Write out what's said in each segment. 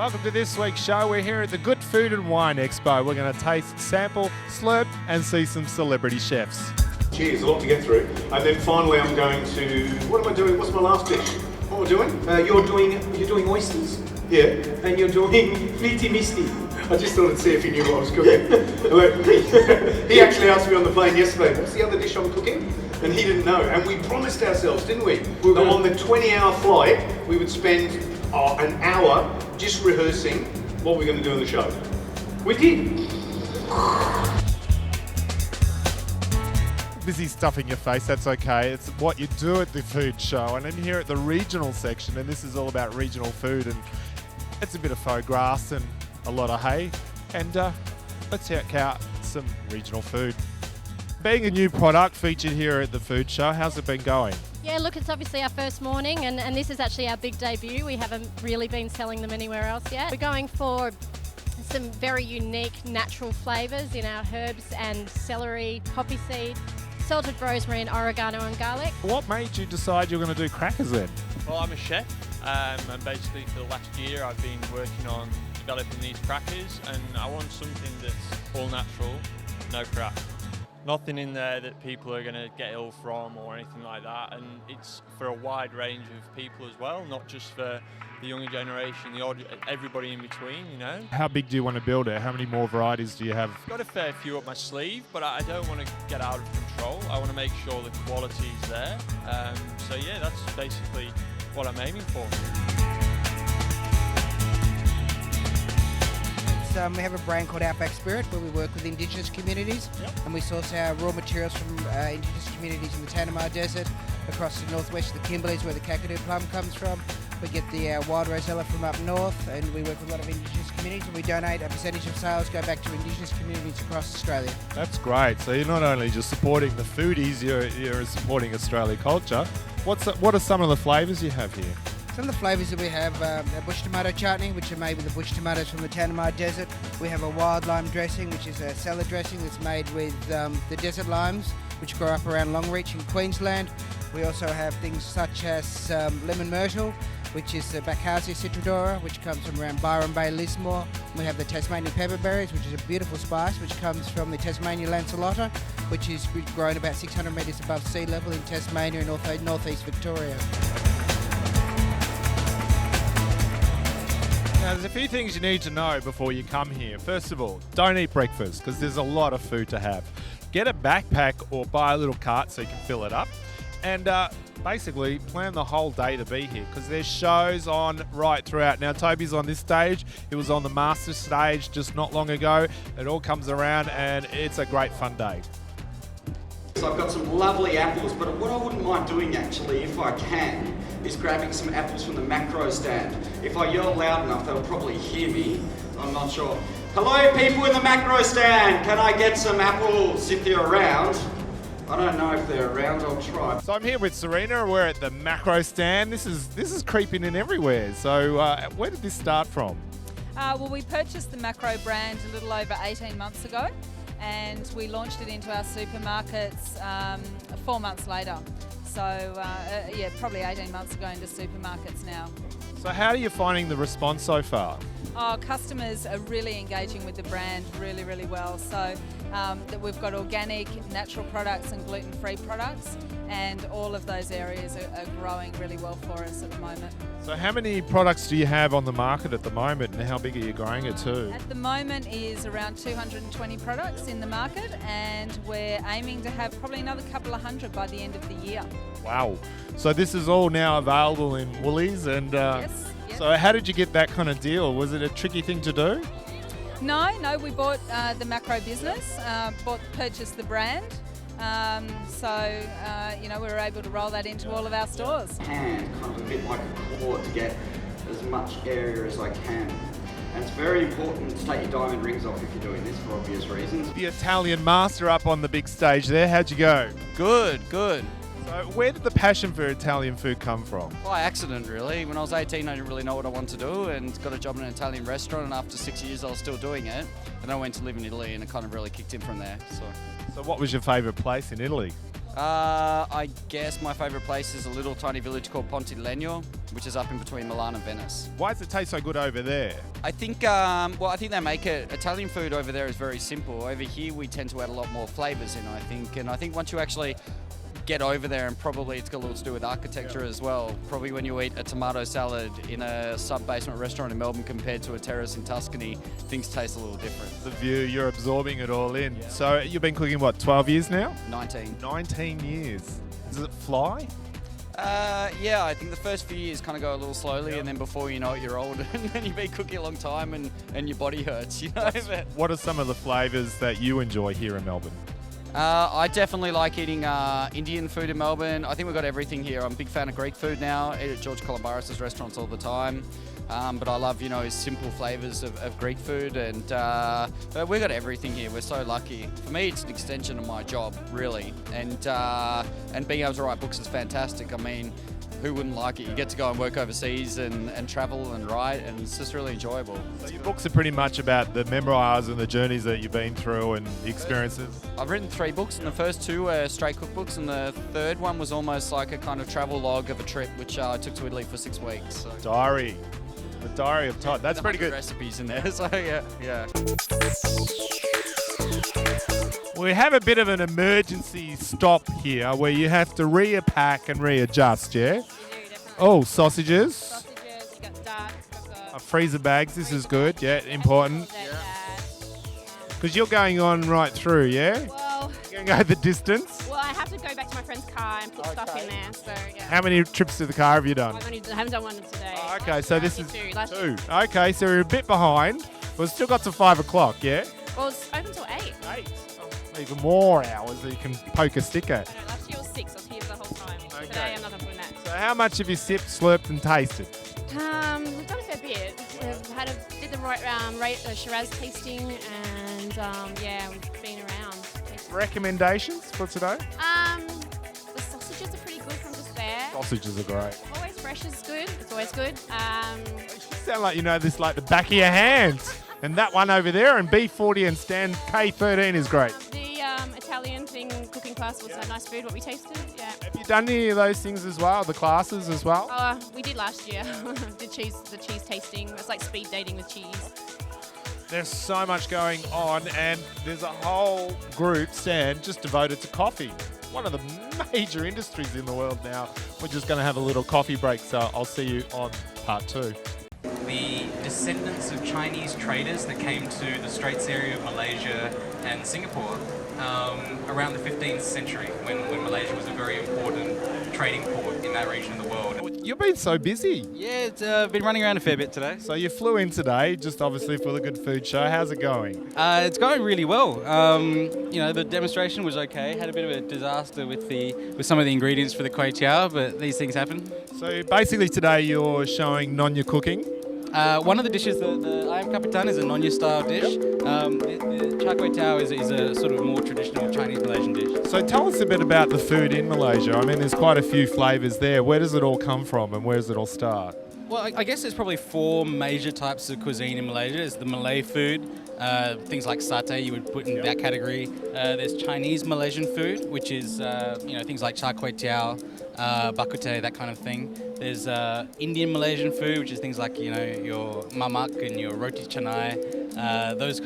Welcome to this week's show. We're here at the Good Food and Wine Expo. We're going to taste, sample, slurp and see some celebrity chefs. Cheers, a lot to get through. And then finally I'm going to, what am I doing? What's my last dish? What am I doing? You're doing oysters. Yeah. And you're doing fleety misty. I just thought I'd see if he knew what I was cooking. He actually asked me on the plane yesterday, what's the other dish I'm cooking? And he didn't know. And we promised ourselves, didn't we? That on the 20-hour flight, we would spend an hour just rehearsing what we're going to do on the show. We did. Busy stuffing your face, that's okay. It's what you do at the food show. And I'm here at the regional section, and this is all about regional food. And it's a bit of faux grass and a lot of hay. And let's check out some regional food. Being a new product featured here at the food show, how's it been going? Yeah, look, it's obviously our first morning and this is actually our big debut. We haven't really been selling them anywhere else yet. We're going for some very unique natural flavours in our herbs and celery, poppy seed, salted rosemary and oregano and garlic. What made you decide you're going to do crackers then? Well, I'm a chef and basically for the last year I've been working on developing these crackers, and I want something that's all natural, no crap. Nothing in there that people are going to get ill from or anything like that, and it's for a wide range of people as well, not just for the younger generation, everybody in between, you know. How big do you want to build it? How many more varieties do you have? Got a fair few up my sleeve, but I don't want to get out of control. I want to make sure the quality is there. So yeah, that's basically what I'm aiming for. We have a brand called Outback Spirit where we work with Indigenous communities, and we source our raw materials from Indigenous communities in the Tanami Desert, across the northwest of the Kimberleys where the Kakadu plum comes from. We get the wild rosella from up north, and we work with a lot of Indigenous communities, and we donate a percentage of sales go back to Indigenous communities across Australia. That's great. So you're not only just supporting the foodies, you're supporting Australian culture. What are some of the flavours you have here? Some of the flavours that we have are bush tomato chutney, which are made with the bush tomatoes from the Tanami Desert. We have a wild lime dressing, which is a salad dressing that's made with the desert limes, which grow up around Longreach in Queensland. We also have things such as lemon myrtle, which is the Bacchausia citrodora, which comes from around Byron Bay, Lismore. We have the Tasmanian pepperberries, which is a beautiful spice, which comes from the Tasmanian lancelotta, which is grown about 600 metres above sea level in Tasmania and northeast Victoria. Now, there's a few things you need to know before you come here. First of all, don't eat breakfast because there's a lot of food to have. Get a backpack or buy a little cart so you can fill it up. And basically plan the whole day to be here because there's shows on right throughout. Now, Tobie's on this stage. He was on the master stage just not long ago. It all comes around and it's a great fun day. So I've got some lovely apples, but what I wouldn't mind doing actually, if I can, is grabbing some apples from the macro stand. If I yell loud enough, they'll probably hear me. I'm not sure. Hello, people in the macro stand. Can I get some apples if they're around? I don't know if they're around. I'll try. So I'm here with Serena. We're at the macro stand. This is creeping in everywhere. So where did this start from? Well, we purchased the macro brand a little over 18 months ago, and we launched it into our supermarkets 4 months later. So yeah, probably 18 months ago into supermarkets now. So how are you finding the response so far? Oh, customers are really engaging with the brand really, really well. So that we've got organic, natural products and gluten-free products, and all of those areas are growing really well for us at the moment. So how many products do you have on the market at the moment, and how big are you growing it to? At the moment is around 220 products in the market, and we're aiming to have probably another couple of hundred by the end of the year. Wow. So this is all now available in Woolies, and Yes. So how did you get that kind of deal? Was it a tricky thing to do? No, we bought the macro business, purchased the brand. You know, we were able to roll that into all of our stores. Hand, kind of a bit like a claw to get as much area as I can. And it's very important to take your diamond rings off if you're doing this for obvious reasons. The Italian master up on the big stage there. How'd you go? Good. So where did the passion for Italian food come from? By accident, really. When I was 18, I didn't really know what I wanted to do and got a job in an Italian restaurant, and after 6 years I was still doing it. And I went to live in Italy and it kind of really kicked in from there. So what was your favourite place in Italy? I guess my favourite place is a little tiny village called Liaw, which is up in between Milan and Venice. Why does it taste so good over there? I think, I think they make it. Italian food over there is very simple. Over here, we tend to add a lot more flavours in, I think. And I think once you actually get over there, and probably it's got a little to do with architecture as well. Probably when you eat a tomato salad in a sub-basement restaurant in Melbourne compared to a terrace in Tuscany, things taste a little different. The view, you're absorbing it all in. Yeah. So you've been cooking, what, 12 years now? 19. 19 years. Does it fly? Yeah, I think the first few years kind of go a little slowly, and then before you know it, you're old, and then you've been cooking a long time, and your body hurts, you know. What are some of the flavours that you enjoy here in Melbourne? I definitely like eating Indian food in Melbourne. I think we've got everything here. I'm a big fan of Greek food now. I eat at George Columbaris' restaurants all the time. But I love, simple flavours of Greek food, and but we've got everything here. We're so lucky. For me, it's an extension of my job, really, and being able to write books is fantastic. I mean, who wouldn't like it? You get to go and work overseas and travel and write, and it's just really enjoyable. So your books are pretty much about the memoirs and the journeys that you've been through and the experiences? I've written 3 books, and the first 2 are straight cookbooks, and the third one was almost like a kind of travel log of a trip, which I took to Italy for 6 weeks. So. Diary. The Diary of Todd. That's pretty good. Recipes in there, so yeah. We have a bit of an emergency stop here where you have to repack and readjust, yeah? You do, definitely. Oh, sausages. Sausages, you got duck, Freezer bags, this is good, yeah, important. Because you're going on right through, yeah? Well, You're going to go the distance. I have to go back to my friend's car and put stuff in there, so yeah. How many trips to the car have you done? I haven't done one today. Oh, okay, so this is 2. 2. Okay, so we're a bit behind. We've still got to 5 o'clock, yeah? Well, it's open till 8. 8. Oh, even more hours that you can poke a stick at. I know, last year was 6. I was here the whole time. Okay. Today I'm not doing that. So how much have you sipped, slurped and tasted? We've done a fair bit. We've did the Shiraz tasting, and we've been around. Recommendations for today? The sausages are pretty good from just there. Sausages are great. Always fresh is good. It's always good. You sound like you know this like the back of your hands. And that one over there, and B40 and stand K13 is great. The Italian thing cooking class was nice food. What we tasted, yeah. Have you done any of those things as well? The classes as well? We did last year. The cheese tasting. It's like speed dating with cheese. There's so much going on, and there's a whole group, Stan, just devoted to coffee. One of the major industries in the world now. We're just going to have a little coffee break, so I'll see you on part 2. The descendants of Chinese traders that came to the Straits area of Malaysia and Singapore around the 15th century, when Malaysia was a very important trading port in that region of the world. You've been so busy. Yeah, it's been running around a fair bit today. So you flew in today, just obviously for the Good Food Show. How's it going? It's going really well. The demonstration was okay. Had a bit of a disaster with some of the ingredients for the kway teow, but these things happen. So basically today you're showing Nonya cooking. One of the dishes, the ayam kapitan, is a Nonya style dish. The char kway teow is a sort of more traditional Chinese Malaysian dish. So tell us a bit about the food in Malaysia. I mean, there's quite a few flavours there. Where does it all come from and where does it all start? Well, I guess there's probably 4 major types of cuisine in Malaysia. There's the Malay food, things like satay you would put in that category. There's Chinese Malaysian food, which is things like char kway teow, bak kut teh, that kind of thing. There's Indian Malaysian food, which is things like your mamak and your roti canai, those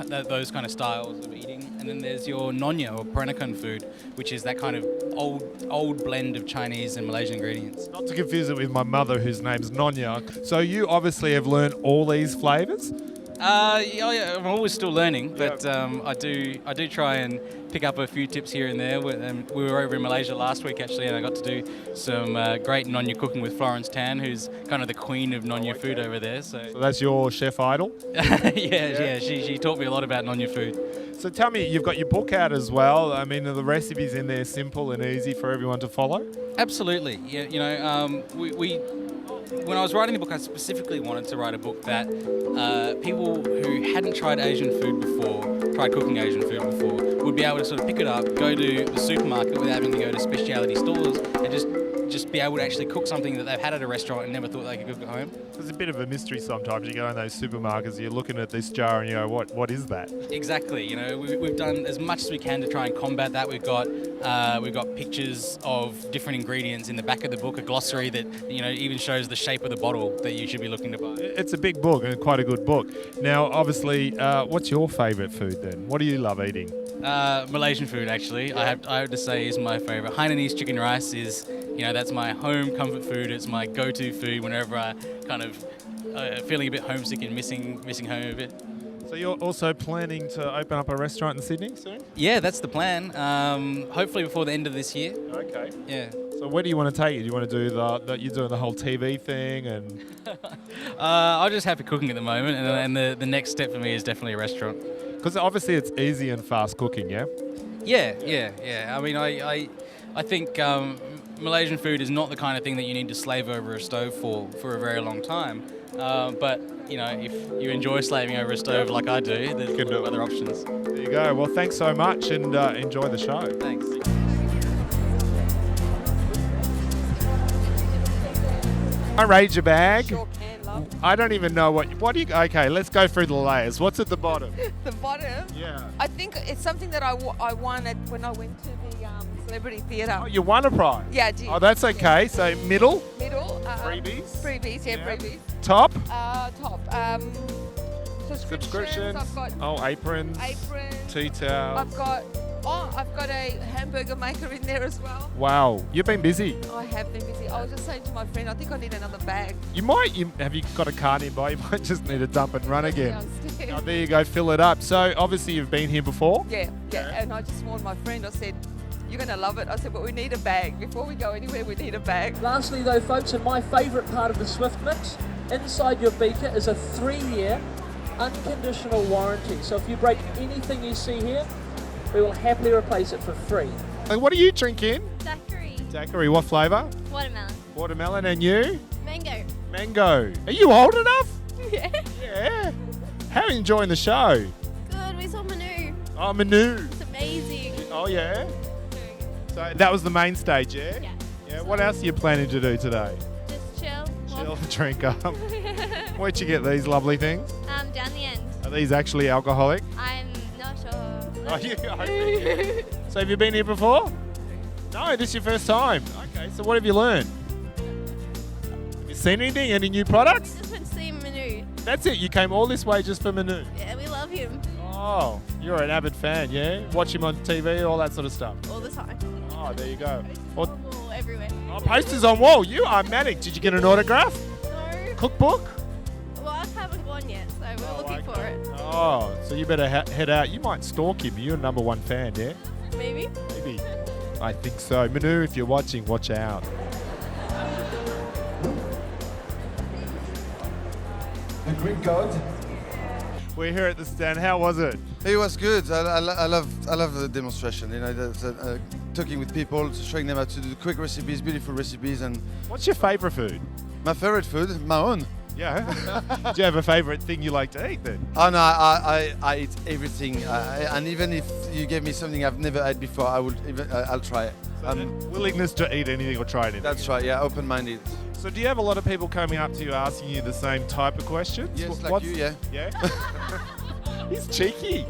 kind of styles of eating. And then there's your Nonya or Peranakan food, which is that kind of old blend of Chinese and Malaysian ingredients. Not to confuse it with my mother, whose name's Nonya. So you obviously have learned all these flavours? Yeah, I'm always still learning, but I do try and pick up a few tips here and there. We were over in Malaysia last week actually, and I got to do some great Nonya cooking with Florence Tan, who's kind of the queen of Nonya food over there. So that's your chef idol? yeah. She taught me a lot about Nonya food. So tell me, you've got your book out as well. I mean, are the recipes in there simple and easy for everyone to follow? Absolutely. Yeah, when I was writing the book, I specifically wanted to write a book that people who hadn't tried Asian food before, tried cooking Asian food before, would be able to sort of pick it up, go to the supermarket without having to go to specialty stores, and just just be able to actually cook something that they've had at a restaurant and never thought they could cook at home. There's a bit of a mystery sometimes. You go in those supermarkets, you're looking at this jar and you go, what is that? Exactly. We've done as much as we can to try and combat that. We've got pictures of different ingredients in the back of the book, a glossary that even shows the shape of the bottle that you should be looking to buy. It's a big book and quite a good book. Now, obviously, what's your favourite food then? What do you love eating? Malaysian food, actually. Yeah. I have to say is my favourite. Hainanese chicken rice is, that's my home comfort food. It's my go-to food whenever I kind of feeling a bit homesick and missing home a bit. So you're also planning to open up a restaurant in Sydney soon? Yeah, that's the plan. Hopefully before the end of this year. Okay. Yeah. So where do you want to take it? Do you want to do you're doing the whole TV thing and? I'm just happy cooking at the moment, and the next step for me is definitely a restaurant. Because obviously it's easy and fast cooking, yeah? Yeah. I mean, I think Malaysian food is not the kind of thing that you need to slave over a stove for a very long time. But, if you enjoy slaving over a stove like I do, there's other options. There you go. Well, thanks so much and enjoy the show. Thanks. I raid your bag. Sure can, love. I don't even know what do you... Okay, let's go through the layers. What's at the bottom? The bottom? Yeah. I think it's something that I won when I went to the Celebrity Theatre. Oh, you won a prize? Yeah, I did. Oh, that's okay. Yeah. So middle? Middle. Freebies? Freebies, yeah, freebies. Top? Top. Subscriptions. I've got aprons. Aprons. Tea towels. I've got a hamburger maker in there as well. Wow, you've been busy. I have been busy. I was just saying to my friend, I think I need another bag. Have you got a car nearby? You might just need to dump and run again. Downstairs. Oh, there you go, fill it up. So obviously you've been here before? Yeah. And I just warned my friend, I said, you're going to love it. I said, but we need a bag. Before we go anywhere, we need a bag. Lastly though, folks, and my favourite part of the Swift Mix, inside your beaker is a 3-year unconditional warranty. So if you break anything you see here, we will happily replace it for free. And what are you drinking? Daiquiri. Daiquiri, what flavour? Watermelon. Watermelon, and you? Mango. Mango. Are you old enough? Yeah. Yeah. How are you enjoying the show? Good, we saw Manu. Oh, Manu. It's amazing. Oh, yeah? So that was the main stage, yeah? Yeah. What else are you planning to do today? Just chill. Chill, drink up. Where'd you get these lovely things? Down the end. Are these actually alcoholic? I'm not sure. Oh, So have you been here before? No, this is your first time. Okay, so what have you learned? Have you seen anything? Any new products? Just went to see Manu. That's it, you came all this way just for Manu? Yeah, we love him. Oh, you're an avid fan, yeah? Watch him on TV, all that sort of stuff? All the time. Oh, there you go. Posters on the wall everywhere. Oh, posters on wall. You are manic. Did you get an autograph? No. Cookbook? Well, I haven't gone yet, so we're looking for it. Oh, so you better head out. You might stalk him. You're a #1 fan, yeah? Maybe. Maybe. I think so. Manu, if you're watching, watch out. The Greek god. We're here at the stand. How was it? It was good. I love the demonstration. Talking with people, showing them how to do quick recipes, beautiful recipes, and. What's your favourite food? My favorite food, my own. Yeah. Do you have a favourite thing you like to eat then? Oh no, I eat everything, and even if you gave me something I've never had before, I'll try it. So willingness to eat anything or try anything. That's right. Yeah, open-minded. So do you have a lot of people coming up to you asking you the same type of questions? Yes, like you, yeah. Yeah? He's cheeky.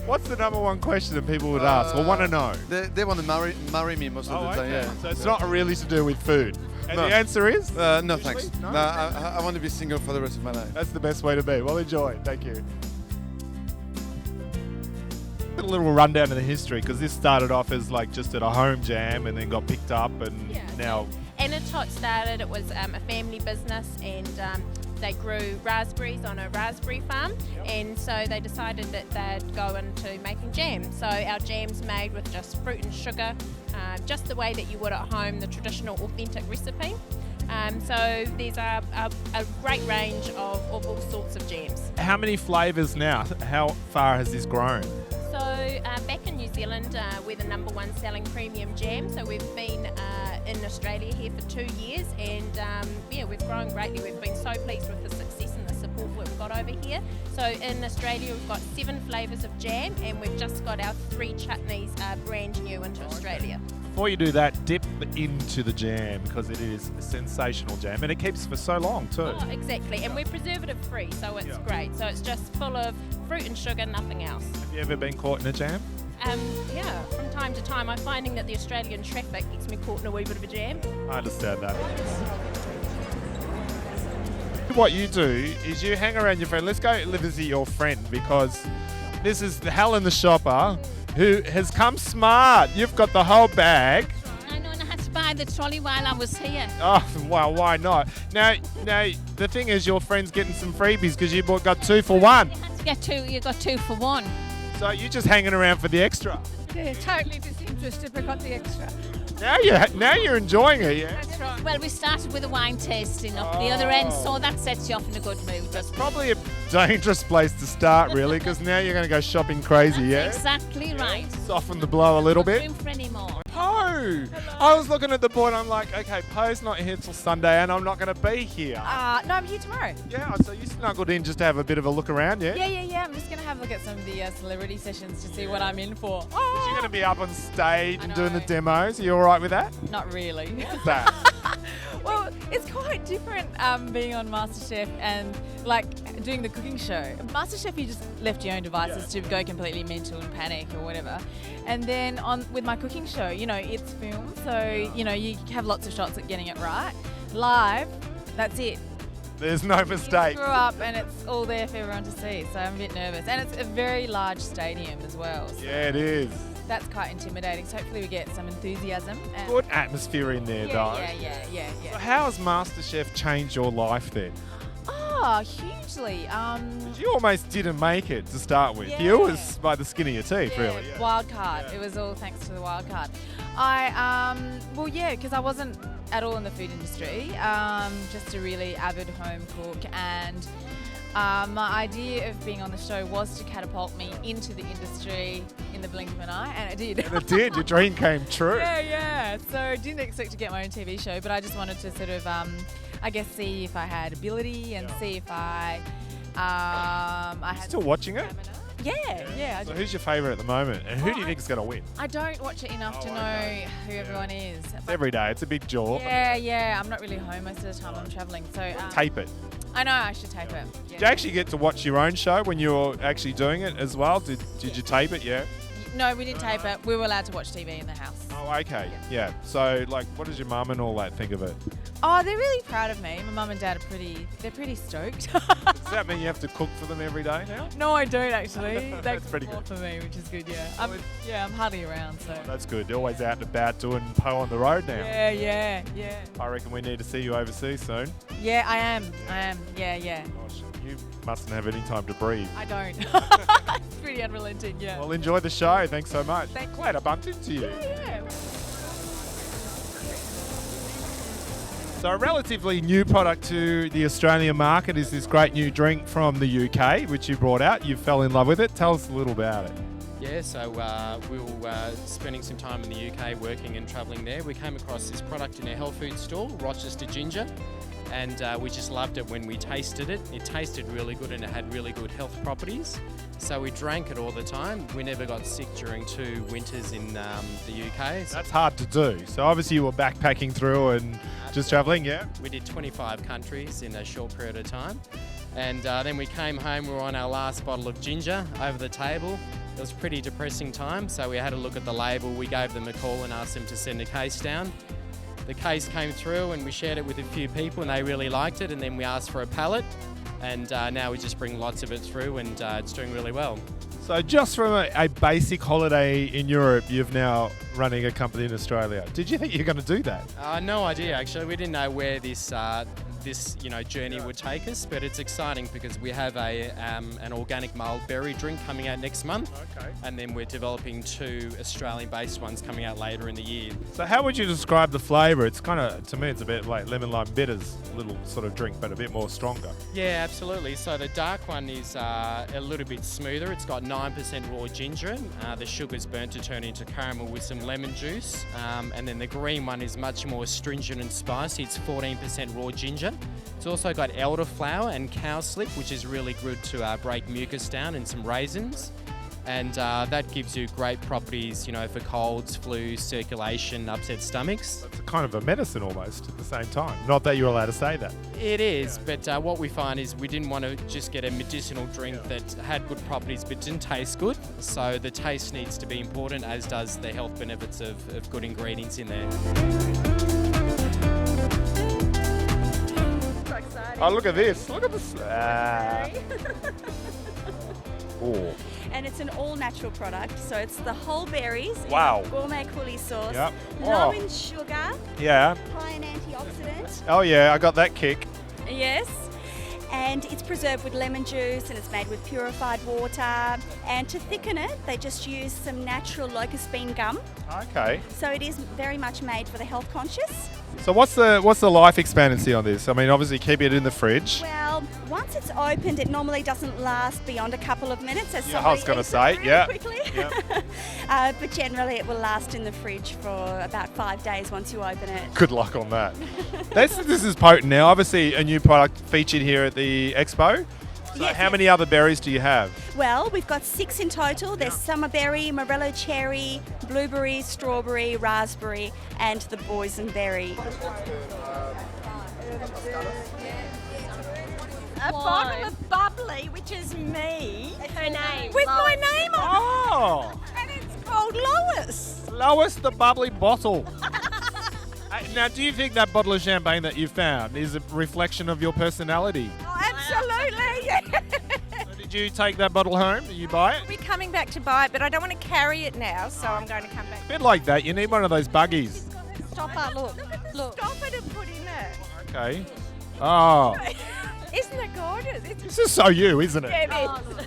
What's the #1 question that people would ask or want to know? They want to marry me most of the time, yeah. So it's not really to do with food. And the answer is? No, thanks. No, I want to be single for the rest of my life. That's the best way to be. Well, enjoy. Thank you. A little rundown of the history, because this started off as like just at a home jam and then got picked up and now... Anatot started, it was a family business, and they grew raspberries on a raspberry farm, and so they decided that they'd go into making jam. So our jam's made with just fruit and sugar, just the way that you would at home, the traditional authentic recipe. So there's a great range of all sorts of jams. How many flavours now? How far has this grown? So back in New Zealand, we're the #1 selling premium jam. So we've been in Australia here for 2 years, and we've grown greatly. We've been so pleased with the success and the support we've got over here. So in Australia, we've got 7 flavours of jam, and we've just got our 3 chutneys brand new into Australia. Before you do that, dip into the jam because it is a sensational jam and it keeps for so long too. Oh, exactly, and we're preservative free, so it's great. So it's just full of fruit and sugar, nothing else. Have you ever been caught in a jam? Yeah, from time to time. I'm finding that the Australian traffic gets me caught in a wee bit of a jam. I understand that. What you do is you hang around your friend. Let's go visit your friend because this is Helen the shopper who has come smart. You've got the whole bag. I know, and I had to buy the trolley while I was here. Oh, well, why not? Now, the thing is your friend's getting some freebies because you got 2 for 1. You got 2 for 1. So you're just hanging around for the extra. Yeah, totally disinterested, but got the extra. Now you're enjoying it, yeah? That's right. Well, we started with a wine tasting up the other end, so that sets you off in a good mood. That's probably a dangerous place to start, really, because now you're going to go shopping crazy, yeah? Exactly right. Soften the blow a little Not bit. room for any more. Poe! I was looking at the board and I'm like, okay, Poe's not here till Sunday and I'm not going to be here. No, I'm here tomorrow. Yeah, so you snuggled in just to have a bit of a look around, yeah? Yeah. I'm just going to have a look at some of the celebrity sessions to see what I'm in for. Because you're going to be up on stage and doing the demos. Are you all right with that? Not really. What's that? Well, it's quite different being on MasterChef and like doing the cooking show. MasterChef, you just left your own devices to go completely mental and panic or whatever. And then with my cooking show, it's filmed, so you have lots of shots at getting it right. Live, that's it. There's no mistake. Screw up and it's all there for everyone to see, so I'm a bit nervous. And it's a very large stadium as well. So Yeah, it is. that's quite intimidating. So hopefully we get some enthusiasm. And Good atmosphere in there, though. Yeah. So how has MasterChef changed your life then? Oh, hugely. You almost didn't make it to start with. Yeah. You was by the skin of your teeth, really. Yeah. Wild card. It was all thanks to the wild card. Because I wasn't at all in the food industry. Just a really avid home cook, and my idea of being on the show was to catapult me into the industry in the blink of an eye, and it did. And it did. Your dream came true. Yeah. So didn't expect to get my own TV show, but I just wanted to sort of, see if I had ability and see if I had. Still watching it? Yeah. So who's your favourite at the moment, and who do you think is going to win? I don't watch it enough to know who everyone is. It's every day. It's a big jaw. Yeah. I'm not really home most of the time. I'm travelling, so Tape it. I know I should tape it. Did you actually get to watch your own show when you were actually doing it as well? Did you tape it? Yeah. No, we didn't tape it. We were allowed to watch TV in the house. Oh, okay. Yeah. So, what does your mum and all that think of it? Oh, they're really proud of me. My mum and dad they're pretty stoked. Does that mean you have to cook for them every day now? No, I don't actually. That's pretty good for me, which is good. Yeah. I'm hardly around, so. That's good. You're always out and about doing Poe on the road now. Yeah. I reckon we need to see you overseas soon. Yeah, I am. Yeah. Gosh, you mustn't have any time to breathe. I don't. It's pretty unrelenting, yeah. Well, enjoy the show. Thanks so much. Glad I bumped into you. Yeah. So a relatively new product to the Australian market is this great new drink from the UK, which you brought out. You fell in love with it. Tell us a little about it. Yeah, so we were spending some time in the UK working and travelling there. We came across this product in a health food store, Rochester Ginger, and we just loved it when we tasted it. It tasted really good and it had really good health properties. So we drank it all the time. We never got sick during 2 winters in the UK. That's hard to do. So obviously you were backpacking through and just travelling, yeah? We did 25 countries in a short period of time. And then we came home, we were on our last bottle of ginger over the table. It was a pretty depressing time, so we had a look at the label. We gave them a call and asked them to send a case down. The case came through and we shared it with a few people and they really liked it, and then we asked for a pallet, and now we just bring lots of it through, and it's doing really well. So just from a basic holiday in Europe, you've now running a company in Australia. Did you think you were going to do that? No idea, actually. We didn't know where this journey would take us, but it's exciting because we have an organic mulled berry drink coming out next month, and then we're developing 2 Australian-based ones coming out later in the year. So how would you describe the flavour? It's kind of, to me, it's a bit like lemon lime bitters, little sort of drink, but a bit more stronger. Yeah, absolutely. So the dark one is a little bit smoother. It's got 9% raw ginger. The sugar's burnt to turn into caramel with some lemon juice. And then the green one is much more stringent and spicy. It's 14% raw ginger. It's also got elderflower and cowslip, which is really good to break mucus down, and some raisins. and that gives you great properties, you know, for colds, flu, circulation, upset stomachs. It's kind of a medicine almost at the same time. Not that you're allowed to say that. It is, but what we find is we didn't want to just get a medicinal drink that had good properties but didn't taste good. So the taste needs to be important, as does the health benefits of good ingredients in there. So exciting. Oh, look at this. Look at this. Oh. And it's an all-natural product, so it's the whole berries, Wow. gourmet coulis sauce, Yep. low Oh. in sugar, Yeah. high in antioxidant. Oh, yeah, I got that kick. Yes. And it's preserved with lemon juice and it's made with purified water. And to thicken it, they just use some natural locust bean gum. Okay. So it is very much made for the health conscious. So what's the life expectancy on this? I mean, obviously keep it in the fridge. Well, once it's opened, it normally doesn't last beyond a couple of minutes. As Yeah, I was going to say, yeah. Quickly. But generally it will last in the fridge for about 5 days once you open it. Good luck on that. This is potent now. Obviously a new product featured here at the expo. So Yes, how many other berries do you have? Well, we've got 6 in total. There's summerberry, morello cherry, blueberry, strawberry, raspberry, and the boysenberry. A bottle of bubbly, which is me. Her name. With my name on it. Oh! And it's called Lois. Lois the bubbly bottle. Now, do you think that bottle of champagne that you found is a reflection of your personality? Oh, absolutely. Did you take that bottle home? Did you buy it? I'll be coming back to buy it, but I don't want to carry it now, so I'm going to come back. A bit like that. You need one of those buggies. Stopper, look. Look. Stopper to put in it. Okay. Oh. Isn't it gorgeous? This is so you, isn't it? Yeah, it is.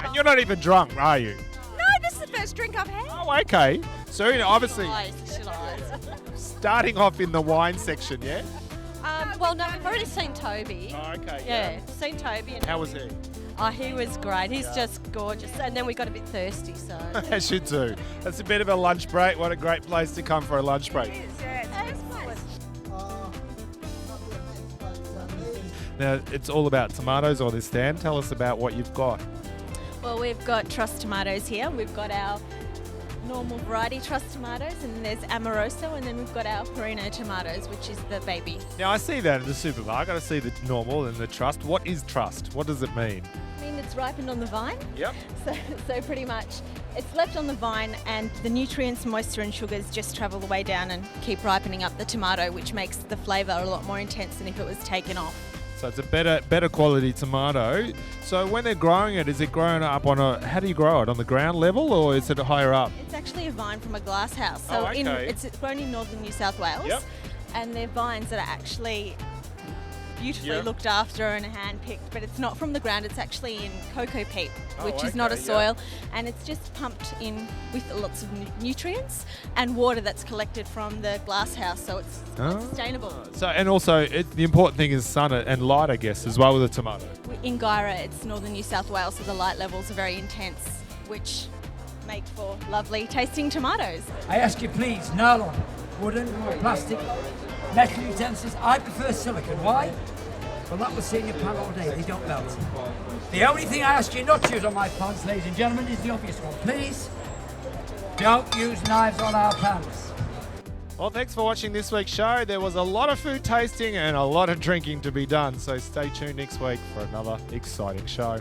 And you're not even drunk, are you? No, this is the first drink I've had. Oh, okay. So, you know, obviously, She lies. starting off in the wine section, yeah? Well, no, we've already seen Tobie. Oh, okay. Yeah, seen Tobie. And How was he? Oh, he was great. He's just gorgeous. And then we got a bit thirsty, so. As you do. That's a bit of a lunch break. What a great place to come for a lunch break. Now, it's all about tomatoes on this stand. Tell us about what you've got. Well, we've got truss tomatoes here. We've got our normal variety truss tomatoes, and there's Amoroso, and then we've got our Perino tomatoes, which is the baby. Now, I see that in the supermarket. I see the normal and the trust. What is trust? What does it mean? I mean, it's ripened on the vine. Yep. So pretty much it's left on the vine, and the nutrients, moisture and sugars just travel the way down and keep ripening up the tomato, which makes the flavour a lot more intense than if it was taken off. So it's a better quality tomato. So when they're growing it, is it growing up on a, how do you grow it? On the ground level or is it higher up? It's actually a vine from a glass house. So Oh, okay. it's grown in northern New South Wales. Yep. And they're vines that are actually beautifully Yep. looked after and hand-picked, but it's not from the ground, it's actually in cocoa peat, Oh, which is not a okay, soil, and it's just pumped in with lots of nutrients and water that's collected from the glass house, so it's quite sustainable. So, and also the important thing is sun and light, I guess, as well with a tomato. In Guyra, it's northern New South Wales, so the light levels are very intense, which make for lovely tasting tomatoes. I ask you please, nylon, wooden, plastic, metal utensils. I prefer silicone. Why? Well, that will sit in your pan all day. They don't melt. The only thing I ask you not to use on my pans, ladies and gentlemen, is the obvious one. Please, don't use knives on our pans. Well, thanks for watching this week's show. There was a lot of food tasting and a lot of drinking to be done, so stay tuned next week for another exciting show.